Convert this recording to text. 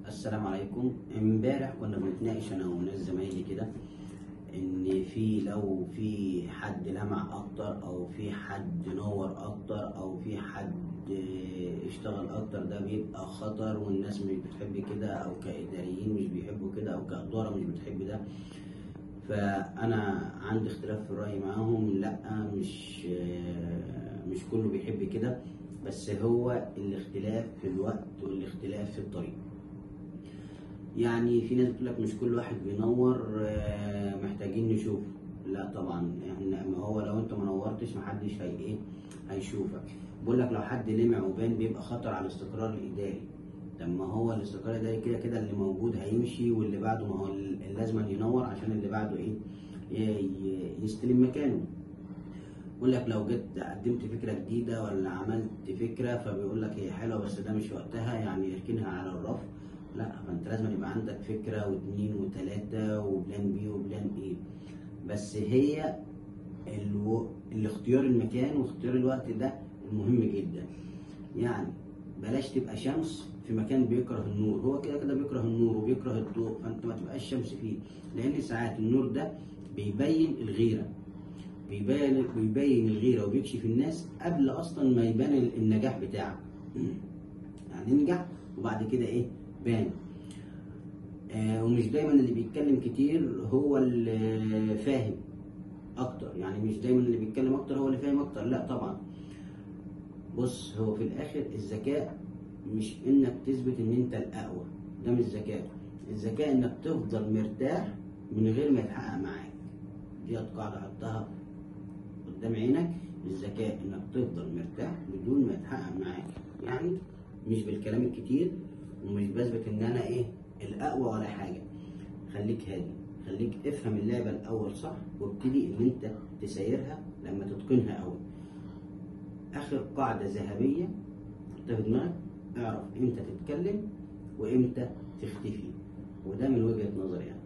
السلام عليكم. امبارح كنا بنتناقش انا وناس زمايلي كده ان لو في حد لمع اكتر او في حد نور اكتر او في حد اشتغل اكتر، ده بيبقى خطر والناس مش بتحب كده، او كاداريين مش بيحبوا كده، او كاداره مش بتحب ده. فانا عندي اختلاف في الراي معاهم. لا، مش كله بيحب كده، بس هو الاختلاف في الوقت والاختلاف في الطريق. يعني في ناس بتقول لك مش كل واحد بينور، محتاجين نشوفه. لا طبعا، احنا ما هو لو انت ما نورتش محدش هيشوفك. بقول لك لو حد لمع وبان بيبقى خطر على الاستقرار الاداري. طب ما هو الاستقرار الاداري كده كده اللي موجود هيمشي، واللي بعده ما هو لازم ينور عشان اللي بعده يستلم مكانه. بقول لك لو جيت قدمت فكره جديده ولا عملت فكره، فبيقول لك هي حلوه بس ده مش وقتها، يعني اركنها على الرف. لا، فانت لازم يبقى عندك فكره واثنين وثلاثه وبلان بي وبلان ايه. بس هي الاختيار المكان واختيار الوقت ده المهم جدا. يعني بلاش تبقى شمس في مكان بيكره النور، هو كده كده بيكره النور وبيكره الضوء، فانت ما تبقاش شمس فيه، لان ساعات النور ده بيبين الغيره، بيبين الغيره وبيكشف الناس قبل اصلا ما يبان النجاح بتاعك. يعني انجح وبعد كده بان. ومش دايما اللي بيتكلم كتير هو اللي فاهم اكتر، يعني مش دايما اللي بيتكلم اكتر هو اللي فاهم اكتر، لا طبعا. بص، هو في الاخر الذكاء مش انك تثبت ان انت الاقوى، ده مش ذكاء. الذكاء انك تفضل مرتاح من غير ما يتحقق معاك. دي قاعده حطها قدام عينك. الذكاء انك تفضل مرتاح بدون ما يتحقق معاك، يعني مش بالكلام الكتير، ومش بثبت ان انا الاقوى ولا حاجه. خليك هادي، خليك افهم اللعبه الاول صح، وابتدي ان انت تسيرها لما تتقنها قوي. اخر قاعده ذهبيه حطها في دماغك: اعرف امتى تتكلم وامتى تختفي. وده من وجهه نظري يعني.